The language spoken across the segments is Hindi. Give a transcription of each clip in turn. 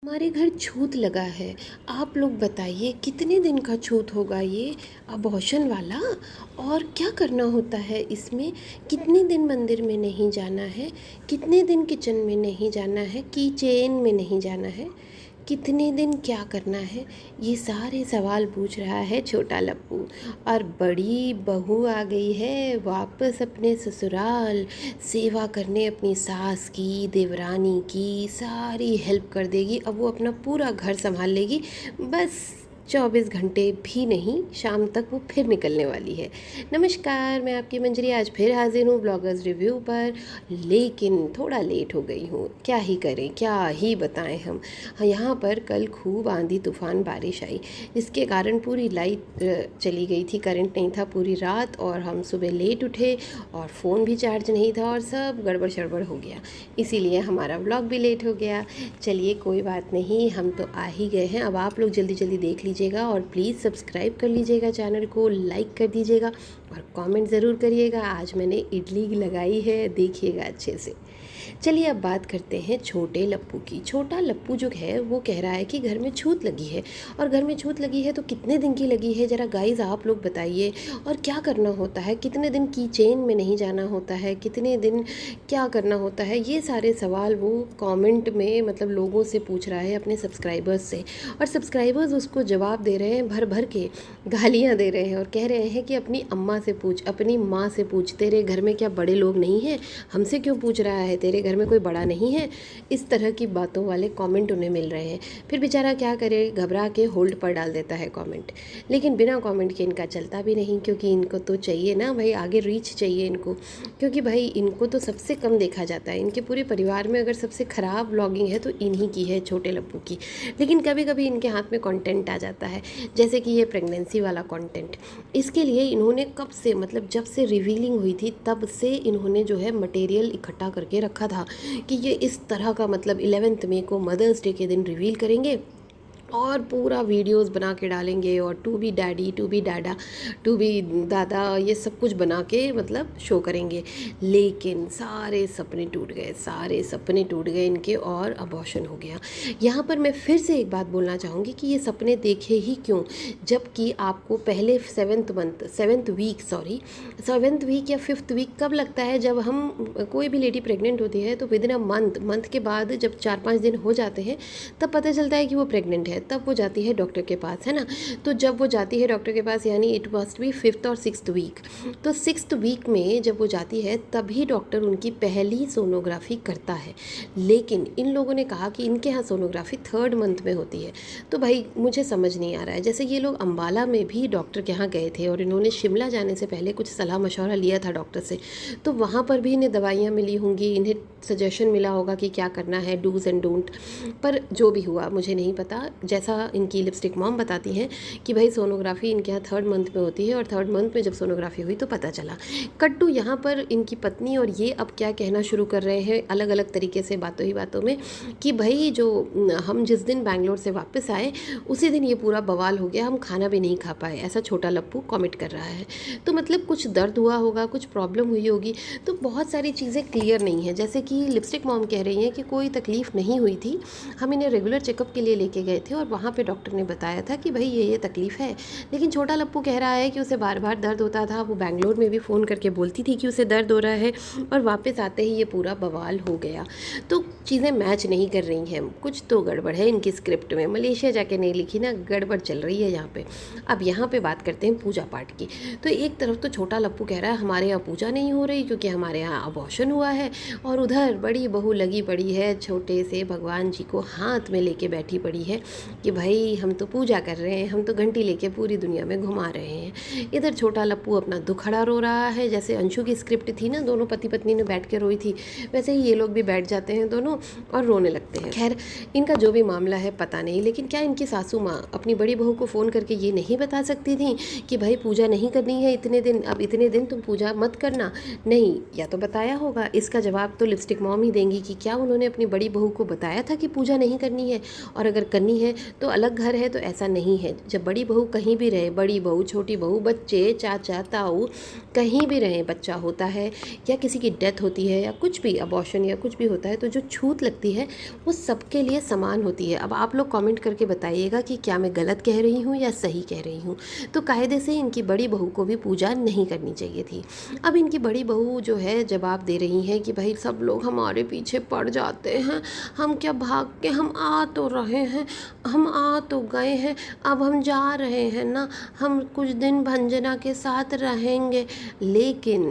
हमारे घर छूत लगा है। आप लोग बताइए कितने दिन का छूत होगा ये अबॉर्शन वाला। और क्या करना होता है इसमें। कितने दिन मंदिर में नहीं जाना है, कितने दिन किचन में नहीं जाना है, किचन में नहीं जाना है, कितने दिन क्या करना है, ये सारे सवाल पूछ रहा है छोटा लप्पू। और बड़ी बहू आ गई है वापस अपने ससुराल, सेवा करने अपनी सास की, देवरानी की, सारी हेल्प कर देगी। अब वो अपना पूरा घर संभाल लेगी। बस 24 घंटे भी नहीं, शाम तक वो फिर निकलने वाली है। नमस्कार, मैं आपकी मंजरी आज फिर हाजिर हूँ ब्लॉगर्स रिव्यू पर। लेकिन थोड़ा लेट हो गई हूँ, क्या ही करें, क्या ही बताएं हम। हाँ, यहाँ पर कल खूब आंधी तूफान बारिश आई, जिसके कारण पूरी लाइट चली गई थी, करंट नहीं था पूरी रात। और हम सुबह लेट उठे और फ़ोन भी चार्ज नहीं था और सब गड़बड़ शड़बड़ हो गया, इसीलिए हमारा व्लॉग भी लेट हो गया। चलिए कोई बात नहीं, हम तो आ ही गए हैं। अब आप लोग जल्दी जल्दी देख लीजिएगा और प्लीज़ सब्सक्राइब कर लीजिएगा, चैनल को लाइक कर दीजिएगा और कमेंट ज़रूर करिएगा। आज मैंने इडली लगाई है, देखिएगा अच्छे से। चलिए अब बात करते हैं छोटे लप्पू की। छोटा लप्पू जो है वो कह रहा है कि घर में छूत लगी है। और घर में छूत लगी है तो कितने दिन की लगी है, ज़रा गाइस आप लोग बताइए। और क्या करना होता है, कितने दिन की चेन में नहीं जाना होता है, कितने दिन क्या करना होता है, ये सारे सवाल वो कमेंट में मतलब लोगों से पूछ रहा है, अपने सब्सक्राइबर्स से। और सब्सक्राइबर्स उसको जवाब दे रहे हैं, भर भर के गालियाँ दे रहे हैं और कह रहे हैं कि अपनी अम्मा से पूछ, अपनी माँ से पूछ, तेरे घर में क्या बड़े लोग नहीं हैं, हमसे क्यों पूछ रहा है, तेरे घर में कोई बड़ा नहीं है। इस तरह की बातों वाले कमेंट उन्हें मिल रहे हैं। फिर बेचारा क्या करे, घबरा के होल्ड पर डाल देता है कमेंट। लेकिन बिना कमेंट के इनका चलता भी नहीं, क्योंकि इनको तो चाहिए ना भाई, आगे रीच चाहिए इनको। क्योंकि भाई इनको तो सबसे कम देखा जाता है। इनके पूरे परिवार में अगर सबसे ख़राब ब्लॉगिंग है तो इन्हीं की है, छोटे लप्पू की। लेकिन कभी कभी इनके हाथ में कंटेंट आ जाता है, जैसे कि ये प्रेगनेंसी वाला कंटेंट। इसके लिए इन्होंने कब से, मतलब जब से रिवीलिंग हुई थी तब से इन्होंने जो है मटेरियल इकट्ठा करके रखा था कि ये इस तरह का, मतलब 11 मई को मदर्स डे के दिन रिवील करेंगे और पूरा वीडियोस बना के डालेंगे और to be daddy, to be dada, to be dada, ये सब कुछ बना के मतलब शो करेंगे। लेकिन सारे सपने टूट गए, सारे सपने टूट गए इनके और अबॉर्शन हो गया। यहाँ पर मैं फिर से एक बात बोलना चाहूँगी कि ये सपने देखे ही क्यों, जबकि आपको पहले 7th वीक या 5th वीक कब लगता है, जब हम कोई भी लेडी प्रेग्नेंट होती है तो विदिन अ मंथ के बाद जब 4-5 दिन हो जाते हैं तब पता चलता है कि वो प्रेग्नेंट है। तब वो जाती है डॉक्टर के पास, है ना। तो जब वो जाती है डॉक्टर के पास, यानी इट मस्ट बी 5th और 6th वीक। तो 6th वीक में जब वो जाती है तभी डॉक्टर उनकी पहली सोनोग्राफी करता है। लेकिन इन लोगों ने कहा कि इनके यहाँ सोनोग्राफी 3rd मंथ में होती है। तो भाई मुझे समझ नहीं आ रहा है, जैसे ये लोग अम्बाला में भी डॉक्टर के यहाँ गए थे और इन्होंने शिमला जाने से पहले कुछ सलाह मशवरा लिया था डॉक्टर से, तो वहाँ पर भी इन्हें दवाइयाँ मिली होंगी, इन्हें सजेशन मिला होगा कि क्या करना है, डूज़ एंड डोंट। पर जो भी हुआ मुझे नहीं पता। जैसा इनकी लिपस्टिक मॉम बताती हैं कि भाई सोनोग्राफी इनके यहाँ 3rd मंथ में होती है और 3rd मंथ में जब सोनोग्राफी हुई तो पता चला। कट्टू यहाँ पर इनकी पत्नी और ये अब क्या कहना शुरू कर रहे हैं अलग अलग तरीके से, बातों ही बातों में, कि भाई जो हम जिस दिन बैंगलोर से वापस आए उसी दिन ये पूरा बवाल हो गया, हम खाना भी नहीं खा पाए, ऐसा छोटा लप्पू कमेंट कर रहा है। तो मतलब कुछ दर्द हुआ होगा, कुछ प्रॉब्लम हुई होगी, तो बहुत सारी चीज़ें क्लियर नहीं है। जैसे कि लिपस्टिक मॉम कह रही हैं कि कोई तकलीफ़ नहीं हुई थी, हम इन्हें रेगुलर चेकअप के लिए लेके गए थे और वहाँ पे डॉक्टर ने बताया था कि भाई ये तकलीफ़ है। लेकिन छोटा लप्पू कह रहा है कि उसे बार बार दर्द होता था, वो बैंगलोर में भी फ़ोन करके बोलती थी कि उसे दर्द हो रहा है, और वापस आते ही ये पूरा बवाल हो गया। तो चीज़ें मैच नहीं कर रही हैं, कुछ तो गड़बड़ है इनकी स्क्रिप्ट में। मलेशिया जाके नहीं लिखी ना, गड़बड़ चल रही है यहाँ पे। अब यहाँ पे बात करते हैं पूजा पाठ की। तो एक तरफ तो छोटा लप्पू कह रहा है हमारे यहाँ पूजा नहीं हो रही क्योंकि हमारे यहाँ अबॉर्शन हुआ है, और उधर बड़ी बहू लगी पड़ी है छोटे से भगवान जी को हाथ में लेके बैठी पड़ी है कि भाई हम तो पूजा कर रहे हैं, हम तो घंटी लेके पूरी दुनिया में घुमा रहे हैं। इधर छोटा लप्पू अपना दुखड़ा रो रहा है, जैसे अंशु की स्क्रिप्ट थी ना, दोनों पति पत्नी ने बैठ के रोई थी, वैसे ही ये लोग भी बैठ जाते हैं दोनों और रोने लगते हैं। खैर इनका जो भी मामला है पता नहीं, लेकिन क्या इनकी सासू माँ अपनी बड़ी बहू को फ़ोन करके ये नहीं बता सकती थी कि भाई पूजा नहीं करनी है इतने दिन, अब इतने दिन तुम पूजा मत करना? नहीं, या तो बताया होगा। इसका जवाब तो लिपस्टिक मॉम ही देंगी कि क्या उन्होंने अपनी बड़ी बहू को बताया था कि पूजा नहीं करनी है, और अगर करनी है तो अलग घर है, तो ऐसा नहीं है। जब बड़ी बहू कहीं भी रहे, बड़ी बहू, छोटी बहू, बच्चे, चाचा, ताऊ, कहीं भी रहें, बच्चा होता है या किसी की डेथ होती है या कुछ भी अबॉर्शन या कुछ भी होता है, तो जो छूत लगती है वो सबके लिए समान होती है। अब आप लोग कमेंट करके बताइएगा कि क्या मैं गलत कह रही हूँ या सही कह रही हूँ। तो कायदे से इनकी बड़ी बहू को भी पूजा नहीं करनी चाहिए थी। अब इनकी बड़ी बहू जो है जवाब दे रही है कि भाई सब लोग हमारे पीछे पड़ जाते हैं, हम क्या भाग के, हम आ तो रहे हैं, हम आ तो गए हैं, अब हम जा रहे हैं ना, हम कुछ दिन भंजना के साथ रहेंगे। लेकिन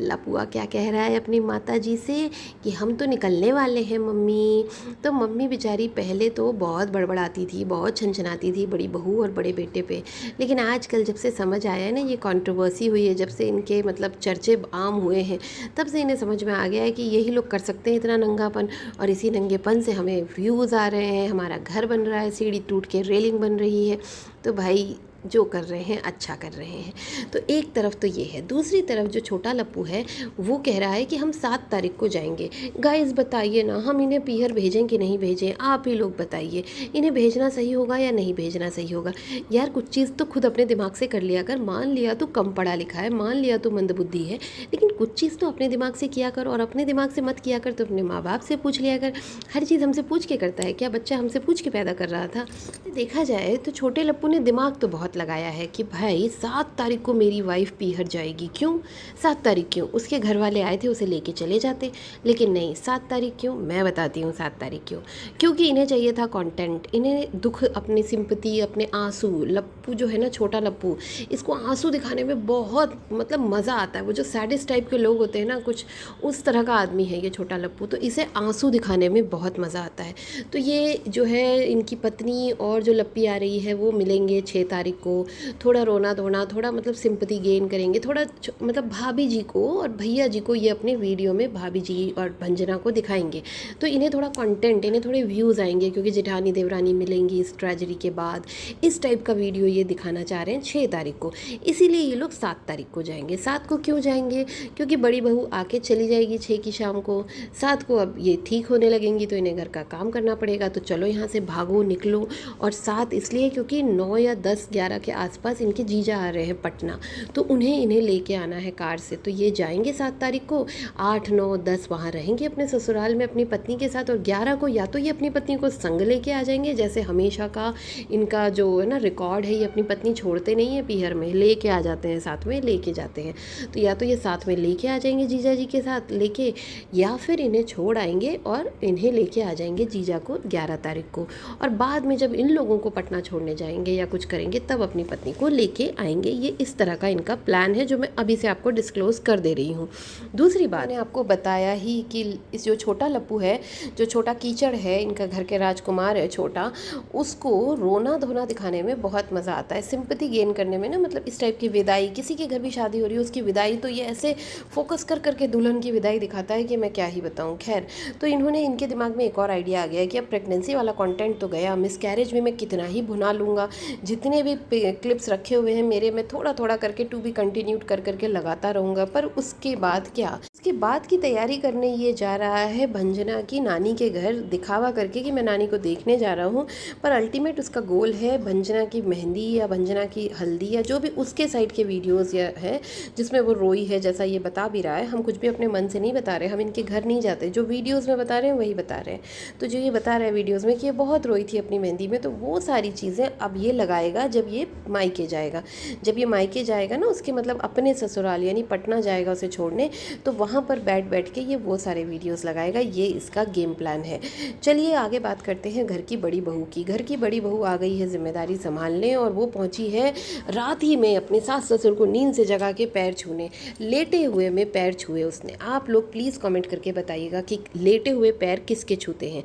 लपुआ क्या कह रहा है अपनी माता जी से कि हम तो निकलने वाले हैं मम्मी। तो मम्मी बेचारी पहले तो बहुत बड़बड़ाती थी, बहुत छनछनाती थी बड़ी बहू और बड़े बेटे पे, लेकिन आजकल जब से समझ आया है ना, ये कंट्रोवर्सी हुई है, जब से इनके मतलब चर्चे आम हुए हैं, तब से इन्हें समझ में आ गया है कि यही लोग कर सकते हैं इतना नंगापन, और इसी नंगेपन से हमें व्यूज़ आ रहे हैं, हमारा घर बन रहा है, सीढ़ी टूट के रेलिंग बन रही है। तो भाई जो कर रहे हैं अच्छा कर रहे हैं। तो एक तरफ तो ये है, दूसरी तरफ जो छोटा लप्पू है वो कह रहा है कि हम 7 तारीख को जाएंगे। गाइस बताइए ना, हम इन्हें पीहर भेजें कि नहीं भेजें? आप ही लोग बताइए, इन्हें भेजना सही होगा या नहीं भेजना सही होगा? यार कुछ चीज़ तो खुद अपने दिमाग से कर लिया कर। मान लिया तो कम पढ़ा लिखा है, मान लिया तो मंदबुद्धि है, लेकिन कुछ चीज़ तो अपने दिमाग से किया कर, और अपने दिमाग से मत किया कर तो अपने माँ बाप से पूछ लिया कर। हर चीज़ हमसे पूछ के करता है क्या? बच्चा हमसे पूछ के पैदा कर रहा था? देखा जाए तो छोटे लप्पू ने दिमाग तो बहुत लगाया है कि भाई 7 तारीख को मेरी वाइफ पीहर जाएगी। क्यों 7 तारीख क्यों? उसके घर वाले आए थे, उसे लेके चले जाते, लेकिन नहीं 7 तारीख क्यों? मैं बताती हूँ 7 तारीख क्यों। क्योंकि इन्हें चाहिए था कंटेंट, इन्हें दुख, अपनी सिंपैथी, अपने आंसू। लप्पू जो है ना, छोटा लप्पू, इसको आंसू दिखाने में बहुत मतलब मज़ा आता है। वो जो सैडिस्ट टाइप के लोग होते हैं ना, कुछ उस तरह का आदमी है ये छोटा लप्पू, तो इसे आंसू दिखाने में बहुत मज़ा आता है। तो ये जो है इनकी पत्नी और जो लप्पी आ रही है वो मिलेंगे 6 तारीख को। थोड़ा रोना धोना, थोड़ा मतलब सिंपैथी गेन करेंगे, थोड़ा मतलब भाभी जी को और भैया जी को ये अपने वीडियो में भाभी जी और भंजना को दिखाएंगे, तो इन्हें थोड़ा कंटेंट, इन्हें थोड़े व्यूज़ आएंगे, क्योंकि जेठानी देवरानी मिलेंगी इस ट्रेजेडी के बाद। इस टाइप का वीडियो ये दिखाना चाह रहे हैं 6 तारीख को, इसीलिए ये लोग 7 तारीख को जाएंगे। 7 को क्यों जाएंगे? क्योंकि बड़ी बहू आके चली जाएगी 6 की शाम को, 7 को अब ये ठीक होने लगेंगी, तो इन्हें घर का काम करना पड़ेगा, तो चलो यहाँ से भागो निकलो। और 7 इसलिए क्योंकि 9 या 10 11 के आसपास इनके जीजा आ रहे हैं पटना, तो इन्हें लेके आना है कार से, तो ये जाएंगे 7 तारीख को। 8 9 10 वहाँ रहेंगे अपने ससुराल में अपनी पत्नी के साथ, और 11 को या तो ये अपनी पत्नी को संग लेके आ जाएंगे, जैसे हमेशा का इनका जो है ना रिकॉर्ड है, ये अपनी पत्नी छोड़ते नहीं है, पीहर में लेके आ जाते हैं, साथ में लेके जाते हैं। तो या तो ये साथ में लेके आ जाएंगे जीजा जी के साथ लेके, या फिर इन्हें छोड़ आएंगे और इन्हें लेके आ जाएंगे जीजा को 11 तारीख को, और बाद में जब इन लोगों को पटना छोड़ने जाएंगे या कुछ करेंगे तब अपनी पत्नी को लेके आएंगे। ये इस तरह का इनका प्लान है, जो मैं अभी से आपको डिस्क्लोज़ कर दे रही हूँ। दूसरी बात, मैंने आपको बताया ही कि इस जो छोटा लप्पू है, जो छोटा कीचड़ है, इनका घर के राजकुमार है छोटा, उसको रोना धोना दिखाने में बहुत मज़ा आता है, सिंपैथी गेन करने में ना। मतलब इस टाइप की विदाई, किसी के घर भी शादी हो रही है उसकी विदाई, तो ये ऐसे फोकस कर करके दुल्हन की विदाई दिखाता है कि मैं क्या ही बताऊँ। खैर, तो इन्होंने, इनके दिमाग में एक और आइडिया आ गया है कि अब प्रेगनेंसी वाला कंटेंट तो गया, मिसकैरेज में मैं कितना ही भुना लूँगा, जितने भी क्लिप्स रखे हुए हैं मेरे, मैं थोड़ा थोड़ा करके टू बी कंटिन्यूड कर करके लगाता रहूँगा। पर उसके बाद क्या, उसके बाद की तैयारी करने ये जा रहा है भंजना की नानी के घर, दिखावा करके कि मैं नानी को देखने जा रहा हूँ, पर अल्टीमेट उसका गोल है भंजना की मेहंदी या भंजना की हल्दी या जो भी उसके साइड के वीडियोज़ या है जिसमें वो रोई है, जैसा ये बता भी रहा है। हम कुछ भी अपने मन से नहीं बता रहे, हम इनके घर नहीं जाते, जो वीडियोज़ में बता रहे हैं वही बता रहे हैं। तो जो ये बता रहा है वीडियोज़ में कि ये बहुत रोई थी अपनी मेहंदी में, तो वो सारी चीज़ें अब ये लगाएगा जब ये मायके जाएगा। जब ये मायके जाएगा ना, उसके मतलब अपने ससुराल यानी पटना जाएगा उसे छोड़ने, तो वहाँ पर बैठ के ये वो सारे वीडियोस लगाएगा। ये इसका गेम प्लान है। चलिए आगे बात करते हैं घर की बड़ी बहू की। घर की बड़ी बहू आ गई है जिम्मेदारी संभालने, और वो पहुँची है रात ही में अपने सास ससुर को नींद से जगा के पैर छूने। लेटे हुए में पैर छुए उसने। आप लोग प्लीज़ कमेंट करके बताइएगा कि लेटे हुए पैर किसके छूते हैं।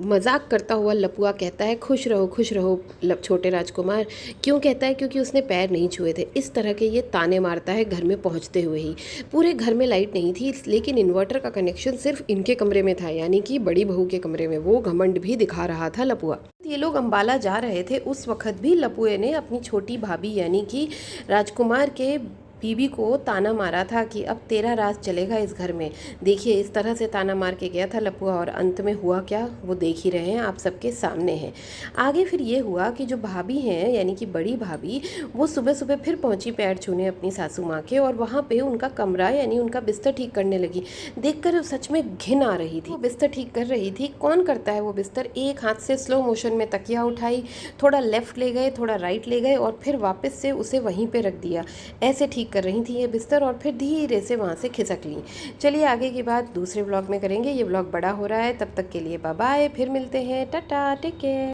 मजाक करता हुआ लपुआ कहता है खुश रहो छोटे राजकुमार। क्यों कहता है? क्योंकि उसने पैर नहीं छुए थे। इस तरह के ये ताने मारता है घर में पहुंचते हुए ही। पूरे घर में लाइट नहीं थी, लेकिन इन्वर्टर का कनेक्शन सिर्फ इनके कमरे में था, यानी कि बड़ी बहू के कमरे में। वो घमंड भी दिखा रहा था लपुआ। ये लोग अंबाला जा रहे थे, उस वक्त भी लपुए ने अपनी छोटी भाभी यानी कि राजकुमार के बीबी को ताना मारा था कि अब तेरा राज चलेगा इस घर में। देखिए इस तरह से ताना मार के गया था लपुआ और अंत में हुआ क्या वो देख ही रहे हैं, आप सबके सामने है। आगे फिर ये हुआ कि जो भाभी हैं यानी कि बड़ी भाभी, वो सुबह सुबह फिर पहुंची पैर छूने अपनी सासू माँ के, और वहाँ पे उनका कमरा यानी उनका बिस्तर ठीक करने लगी। देखकर सच में घिन आ रही थी। वो बिस्तर ठीक कर रही थी, कौन करता है वो बिस्तर, एक हाथ से स्लो मोशन में तकिया उठाई, थोड़ा लेफ्ट ले गए थोड़ा राइट ले गए और फिर वापस से उसे वहीं पे रख दिया। ऐसे ठीक कर रही थी ये बिस्तर और फिर धीरे से वहाँ से खिसक ली। चलिए आगे की बात दूसरे ब्लॉग में करेंगे, ये ब्लॉग बड़ा हो रहा है। तब तक के लिए बाय बाय, फिर मिलते हैं, टाटा, टेक केयर।